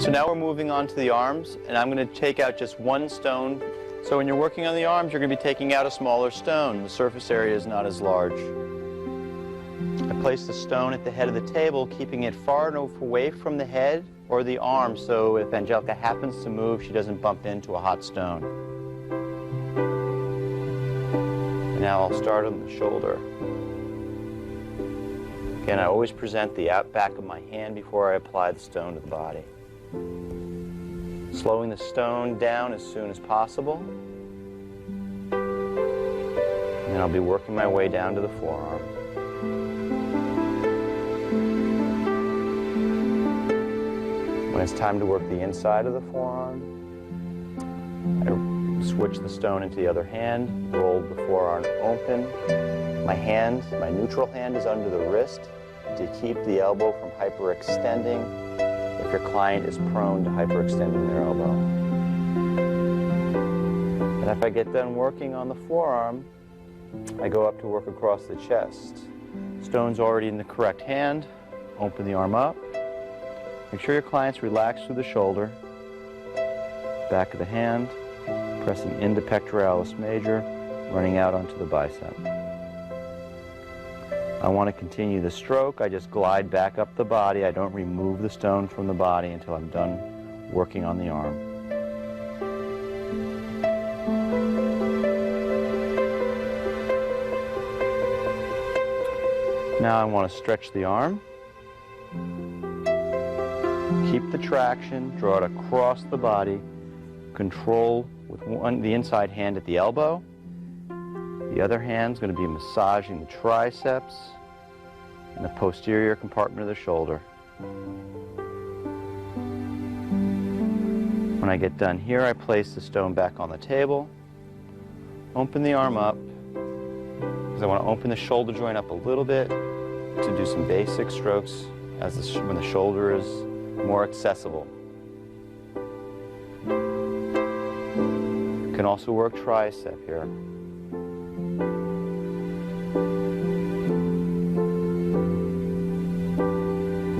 So now we're moving on to the arms, and I'm going to take out just one stone. So when you're working on the arms, you're going to be taking out a smaller stone. The surface area is not as large. I place the stone at the head of the table, keeping it far enough away from the head or the arm so if Angelica happens to move, she doesn't bump into a hot stone. And now I'll start on the shoulder. Again, I always present the back of my hand before I apply the stone to the body. Slowing the stone down as soon as possible. And then I'll be working my way down to the forearm. When it's time to work the inside of the forearm, I switch the stone into the other hand, roll the forearm open. My neutral hand is under the wrist to keep the elbow from hyperextending if your client is prone to hyperextending their elbow. And if I get done working on the forearm, I go up to work across the chest. Stone's already in the correct hand. Open the arm up. Make sure your client's relaxed through the shoulder. Back of the hand, pressing into pectoralis major, running out onto the bicep. I want to continue the stroke. I just glide back up the body. I don't remove the stone from the body until I'm done working on the arm. Now I want to stretch the arm. Keep the traction, draw it across the body, control with the inside hand at the elbow. The other hand's going to be massaging the triceps and the posterior compartment of the shoulder. When I get done here, I place the stone back on the table, open the arm up, because I want to open the shoulder joint up a little bit to do some basic strokes when the shoulder is more accessible. You can also work tricep here.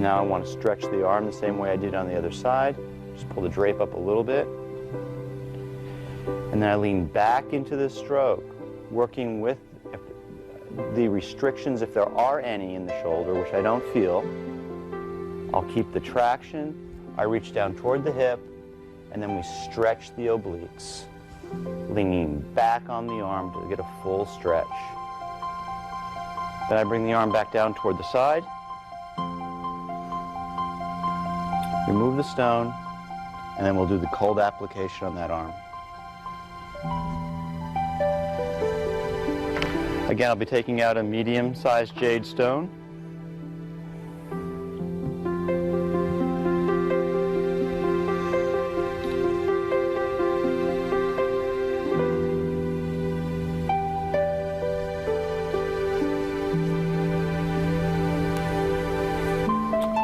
Now I want to stretch the arm the same way I did on the other side. Just pull the drape up a little bit. And then I lean back into the stroke, working with the restrictions, if there are any, in the shoulder, which I don't feel. I'll keep the traction. I reach down toward the hip, and then we stretch the obliques, leaning back on the arm to get a full stretch. Then I bring the arm back down toward the side. Remove the stone, and then we'll do the cold application on that arm. Again, I'll be taking out a medium-sized jade stone.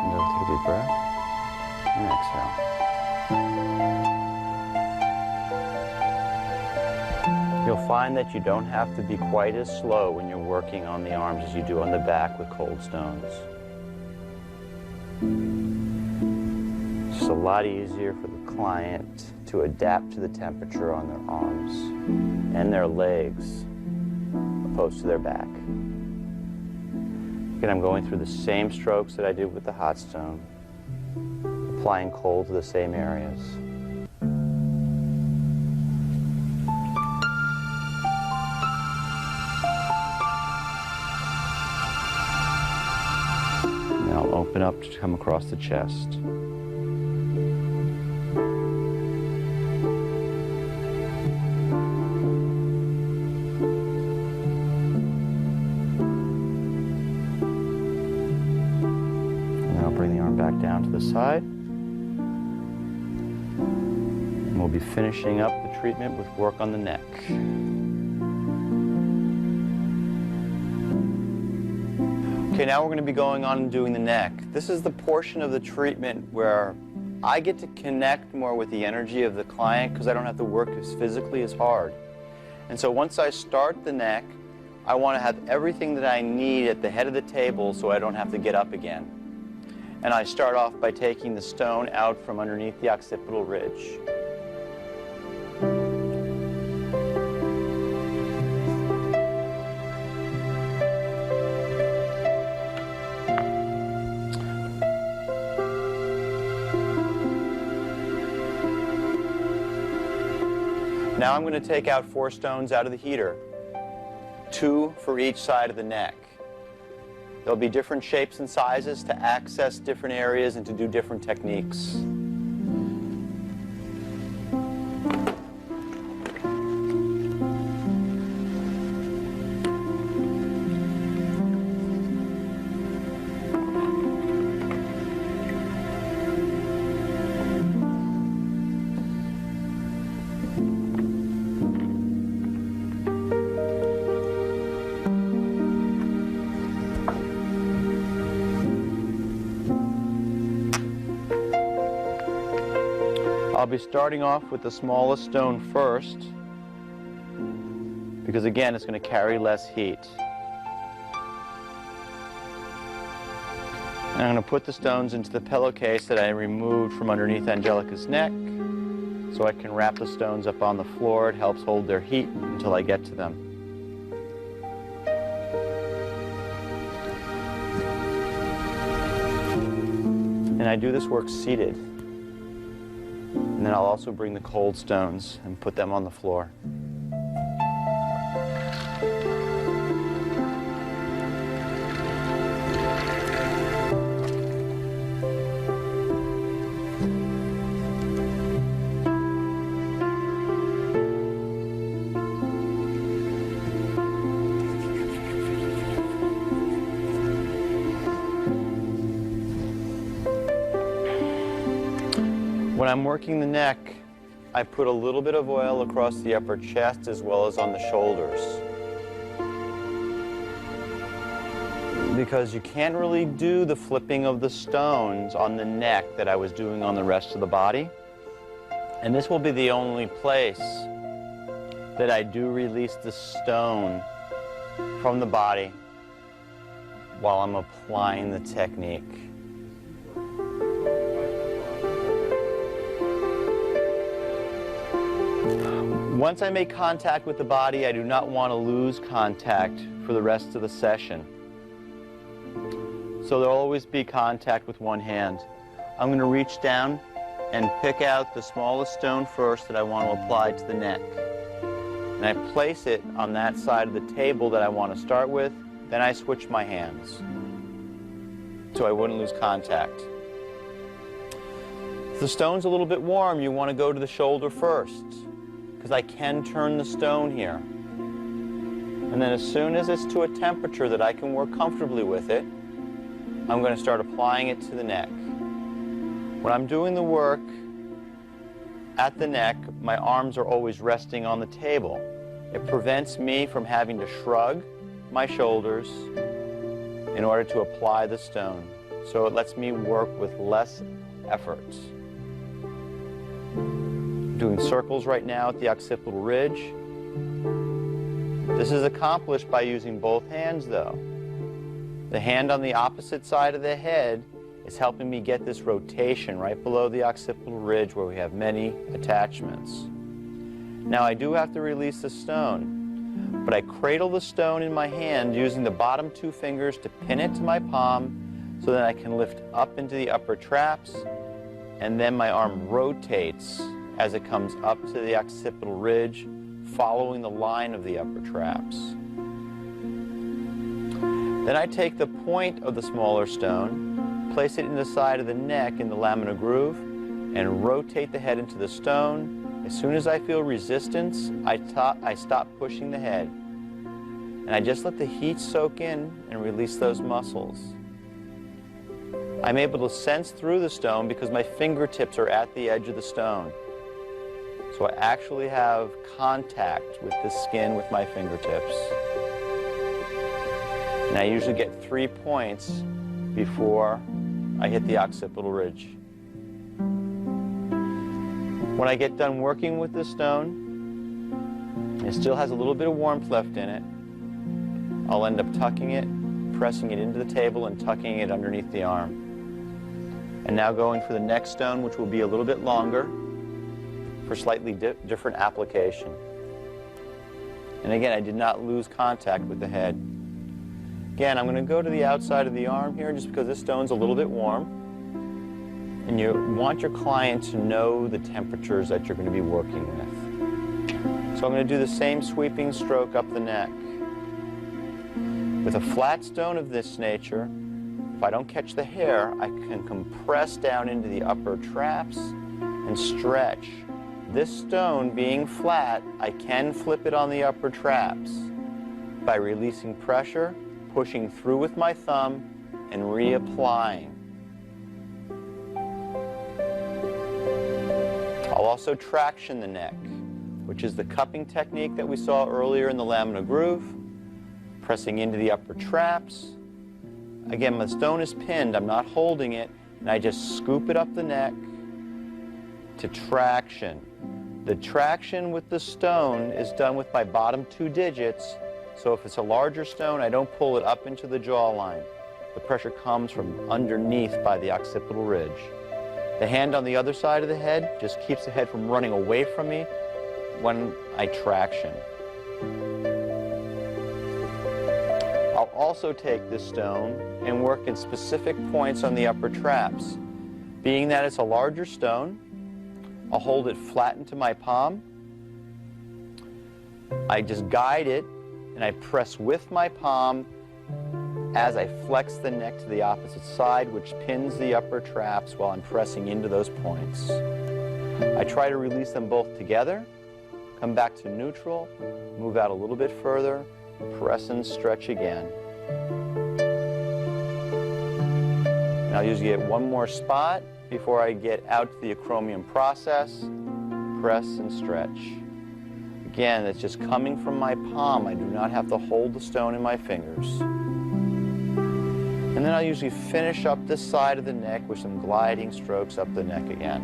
Take a deep breath and exhale. You'll find that you don't have to be quite as slow when you're working on the arms as you do on the back with cold stones. It's just a lot easier for the client to adapt to the temperature on their arms and their legs opposed to their back. Again, I'm going through the same strokes that I did with the hot stone, applying cold to the same areas. Now I'll open up to come across the chest. Bring the arm back down to the side. And we'll be finishing up the treatment with work on the neck. Okay, now we're going to be going on and doing the neck. This is the portion of the treatment where I get to connect more with the energy of the client because I don't have to work as physically as hard. And so once I start the neck, I want to have everything that I need at the head of the table so I don't have to get up again. And I start off by taking the stone out from underneath the occipital ridge. Now I'm going to take out 4 stones out of the heater, 2 for each side of the neck. There'll be different shapes and sizes to access different areas and to do different techniques. I'll be starting off with the smallest stone first, because again, it's going to carry less heat. And I'm going to put the stones into the pillowcase that I removed from underneath Angelica's neck, so I can wrap the stones up on the floor. It helps hold their heat until I get to them. And I do this work seated. And then I'll also bring the cold stones and put them on the floor. When I'm working the neck, I put a little bit of oil across the upper chest as well as on the shoulders. Because you can't really do the flipping of the stones on the neck that I was doing on the rest of the body. And this will be the only place that I do release the stone from the body while I'm applying the technique. Once I make contact with the body, I do not want to lose contact for the rest of the session. So there'll always be contact with one hand. I'm going to reach down and pick out the smallest stone first that I want to apply to the neck. And I place it on that side of the table that I want to start with. Then I switch my hands so I wouldn't lose contact. If the stone's a little bit warm, you want to go to the shoulder first, because I can turn the stone here. And then as soon as it's to a temperature that I can work comfortably with it, I'm going to start applying it to the neck. When I'm doing the work at the neck, my arms are always resting on the table. It prevents me from having to shrug my shoulders in order to apply the stone. So it lets me work with less effort. Doing circles right now at the occipital ridge. This is accomplished by using both hands though. The hand on the opposite side of the head is helping me get this rotation right below the occipital ridge where we have many attachments. Now I do have to release the stone, but I cradle the stone in my hand using the bottom 2 fingers to pin it to my palm so that I can lift up into the upper traps, and then my arm rotates as it comes up to the occipital ridge, following the line of the upper traps. Then I take the point of the smaller stone, place it in the side of the neck in the lamina groove, and rotate the head into the stone. As soon as I feel resistance, I stop pushing the head. And I just let the heat soak in and release those muscles. I'm able to sense through the stone because my fingertips are at the edge of the stone. So I actually have contact with the skin with my fingertips. And I usually get 3 points before I hit the occipital ridge. When I get done working with the stone, it still has a little bit of warmth left in it. I'll end up tucking it, pressing it into the table and tucking it underneath the arm. And now going for the next stone, which will be a little bit longer for slightly different application. And again, I did not lose contact with the head. Again, I'm going to go to the outside of the arm here just because this stone's a little bit warm. And you want your client to know the temperatures that you're going to be working with. So I'm going to do the same sweeping stroke up the neck. With a flat stone of this nature, if I don't catch the hair, I can compress down into the upper traps and stretch. This stone being flat, I can flip it on the upper traps by releasing pressure, pushing through with my thumb, and reapplying. I'll also traction the neck, which is the cupping technique that we saw earlier in the lamina groove, pressing into the upper traps. Again, my stone is pinned, I'm not holding it, and I just scoop it up the neck to traction. The traction with the stone is done with my bottom 2 digits, so if it's a larger stone, I don't pull it up into the jawline. The pressure comes from underneath by the occipital ridge. The hand on the other side of the head just keeps the head from running away from me when I traction. I'll also take this stone and work in specific points on the upper traps. Being that it's a larger stone, I'll hold it flat into my palm. I just guide it and I press with my palm as I flex the neck to the opposite side, which pins the upper traps while I'm pressing into those points. I try to release them both together, come back to neutral, move out a little bit further, press and stretch again. And I'll usually get one more spot before I get out to the acromion process, press and stretch. Again, it's just coming from my palm. I do not have to hold the stone in my fingers. And then I'll usually finish up this side of the neck with some gliding strokes up the neck again.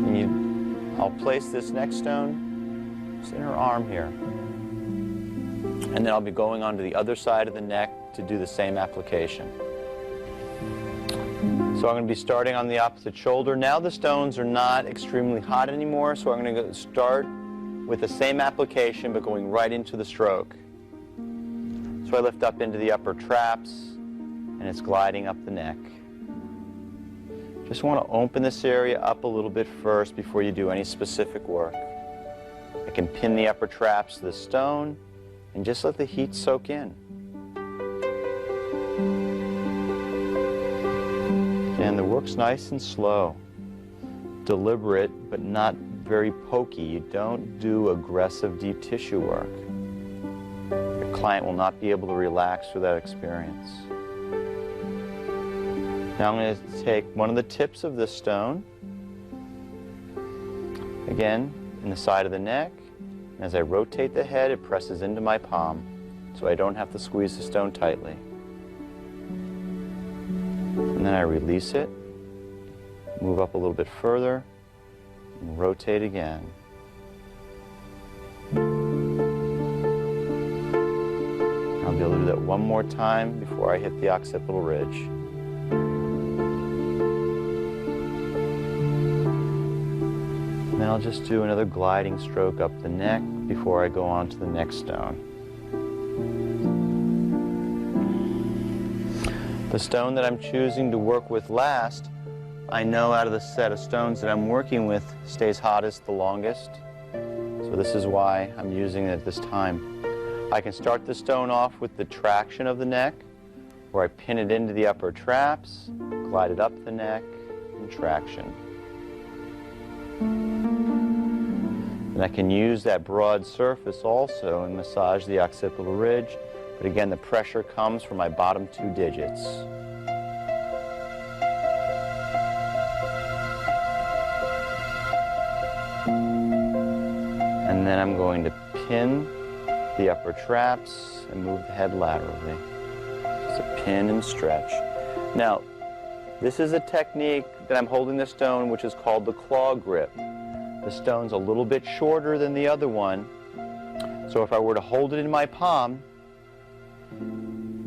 And I'll place this next stone just in her arm here. And then I'll be going on to the other side of the neck to do the same application. So I'm going to be starting on the opposite shoulder. Now the stones are not extremely hot anymore, so I'm going to start with the same application but going right into the stroke. So I lift up into the upper traps and it's gliding up the neck. Just want to open this area up a little bit first before you do any specific work. I can pin the upper traps to the stone and just let the heat soak in. And the work's nice and slow, deliberate, but not very pokey. You don't do aggressive deep tissue work. Your client will not be able to relax through that experience. Now I'm going to take one of the tips of this stone, again, in the side of the neck. And as I rotate the head, it presses into my palm, so I don't have to squeeze the stone tightly. And then I release it, move up a little bit further, and rotate again. I'll be able to do that one more time before I hit the occipital ridge. And then I'll just do another gliding stroke up the neck before I go on to the next stone. The stone that I'm choosing to work with last, I know out of the set of stones that I'm working with stays hottest the longest. So this is why I'm using it at this time. I can start the stone off with the traction of the neck, where I pin it into the upper traps, glide it up the neck, and traction. And I can use that broad surface also and massage the occipital ridge. But again, the pressure comes from my bottom 2 digits. And then I'm going to pin the upper traps and move the head laterally. Just a pin and stretch. Now, this is a technique that I'm holding the stone, which is called the claw grip. The stone's a little bit shorter than the other one. So if I were to hold it in my palm,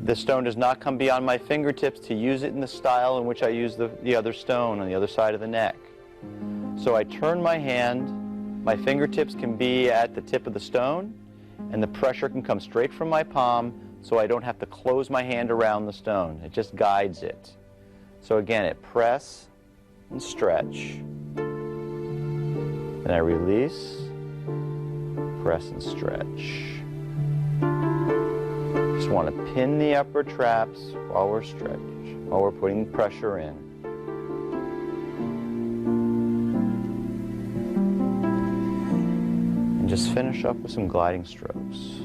The stone does not come beyond my fingertips to use it in the style in which I use the other stone on the other side of the neck. So I turn my hand, my fingertips can be at the tip of the stone, and the pressure can come straight from my palm, so I don't have to close my hand around the stone. It just guides it. So again, it press and stretch. Then I release, press and stretch. Just want to pin the upper traps while we're putting pressure in. And just finish up with some gliding strokes.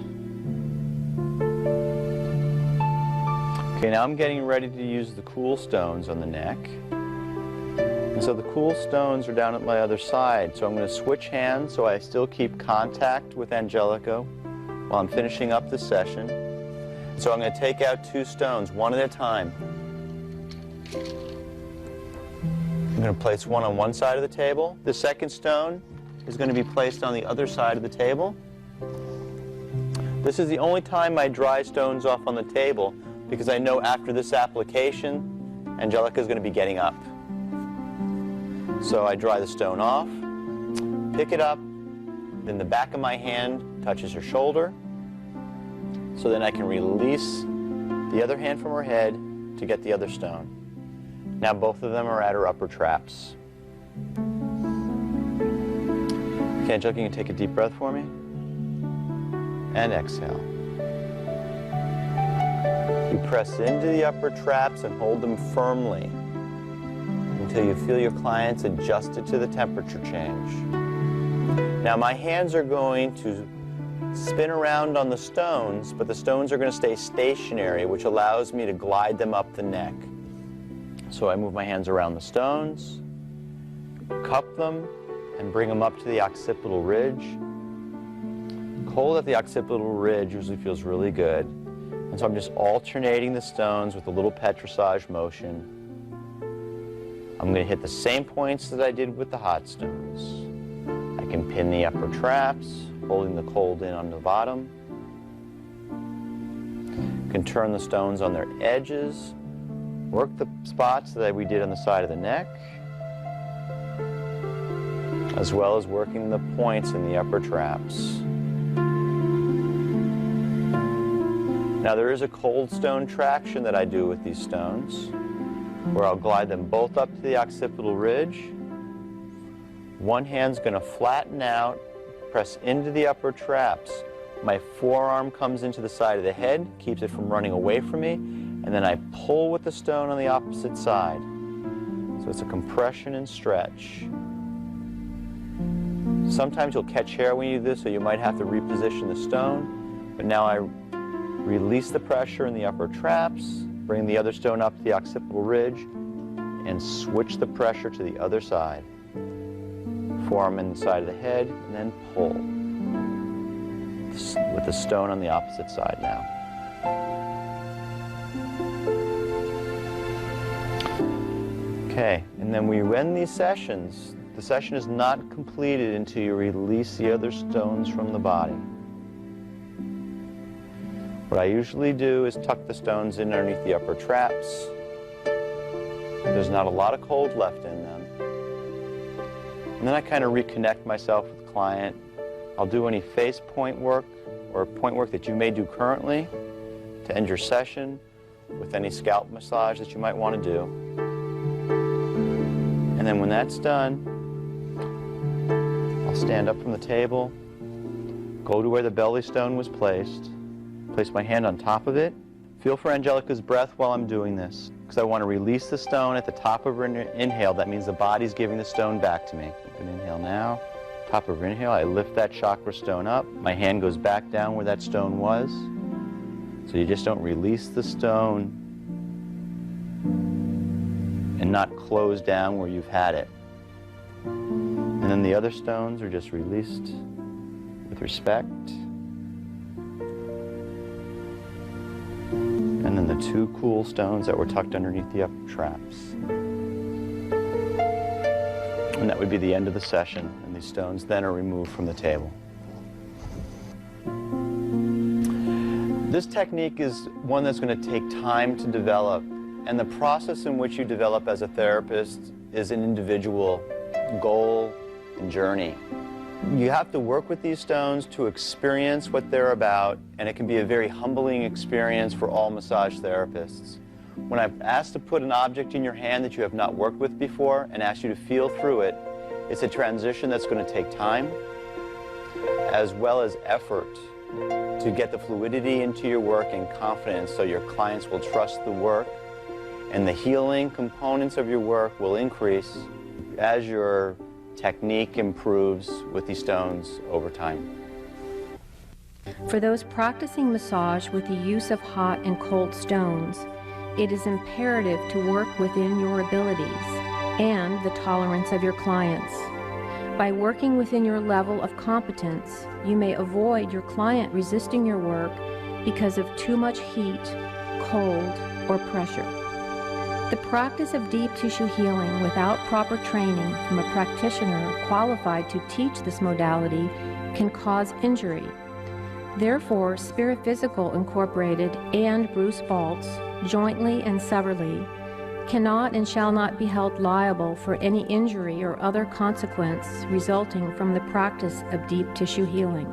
Okay, now I'm getting ready to use the cool stones on the neck. And so the cool stones are down at my other side, so I'm going to switch hands so I still keep contact with Angelica while I'm finishing up the session. So I'm going to take out 2 stones, one at a time. I'm going to place one on one side of the table. The second stone is going to be placed on the other side of the table. This is the only time I dry stones off on the table, because I know after this application, Angelica is going to be getting up. So I dry the stone off, pick it up, then the back of my hand touches her shoulder, so then I can release the other hand from her head to get the other stone. Now both of them are at her upper traps. Okay, Angelica, you can take a deep breath for me. And exhale. You press into the upper traps and hold them firmly until you feel your clients adjusted to the temperature change. Now my hands are going to spin around on the stones, but the stones are going to stay stationary, which allows me to glide them up the neck. So I move my hands around the stones, cup them, and bring them up to the occipital ridge. Cold at the occipital ridge usually feels really good. And so I'm just alternating the stones with a little petrissage motion. I'm going to hit the same points that I did with the hot stones. I can pin the upper traps, holding the cold in on the bottom. Can turn the stones on their edges, work the spots that we did on the side of the neck, as well as working the points in the upper traps. Now there is a cold stone traction that I do with these stones, where I'll glide them both up to the occipital ridge. One hand's going to flatten out, press into the upper traps. My forearm comes into the side of the head, keeps it from running away from me, and then I pull with the stone on the opposite side. So it's a compression and stretch. Sometimes you'll catch hair when you do this, so you might have to reposition the stone, but now I release the pressure in the upper traps, bring the other stone up to the occipital ridge, and switch the pressure to the other side. Forearm in the side of the head, and then pull. With the stone on the opposite side now. Okay, and then we end these sessions. The session is not completed until you release the other stones from the body. What I usually do is tuck the stones in underneath the upper traps. There's not a lot of cold left in them. And then I kind of reconnect myself with the client. I'll do any face point work or point work that you may do currently to end your session, with any scalp massage that you might want to do. And then when that's done, I'll stand up from the table, go to where the belly stone was placed, place my hand on top of it. Feel for Angelica's breath while I'm doing this, because I want to release the stone at the top of her inhale. That means the body's giving the stone back to me. An inhale now. Top of her inhale, I lift that chakra stone up. My hand goes back down where that stone was. So you just don't release the stone and not close down where you've had it. And then the other stones are just released with respect. And then the 2 cool stones that were tucked underneath the upper traps. And that would be the end of the session, and these stones then are removed from the table. This technique is one that's going to take time to develop, and the process in which you develop as a therapist is an individual goal and journey. You have to work with these stones to experience what they're about, and it can be a very humbling experience for all massage therapists. When I'm asked to put an object in your hand that you have not worked with before and ask you to feel through it, it's a transition that's going to take time as well as effort to get the fluidity into your work and confidence so your clients will trust the work, and the healing components of your work will increase as your technique improves with these stones over time. For those practicing massage with the use of hot and cold stones, it is imperative to work within your abilities and the tolerance of your clients. By working within your level of competence, you may avoid your client resisting your work because of too much heat, cold, or pressure. The practice of deep tissue healing without proper training from a practitioner qualified to teach this modality can cause injury. Therefore, Spirit Physical Incorporated and Bruce Baltz, jointly and severally, cannot and shall not be held liable for any injury or other consequence resulting from the practice of deep tissue healing.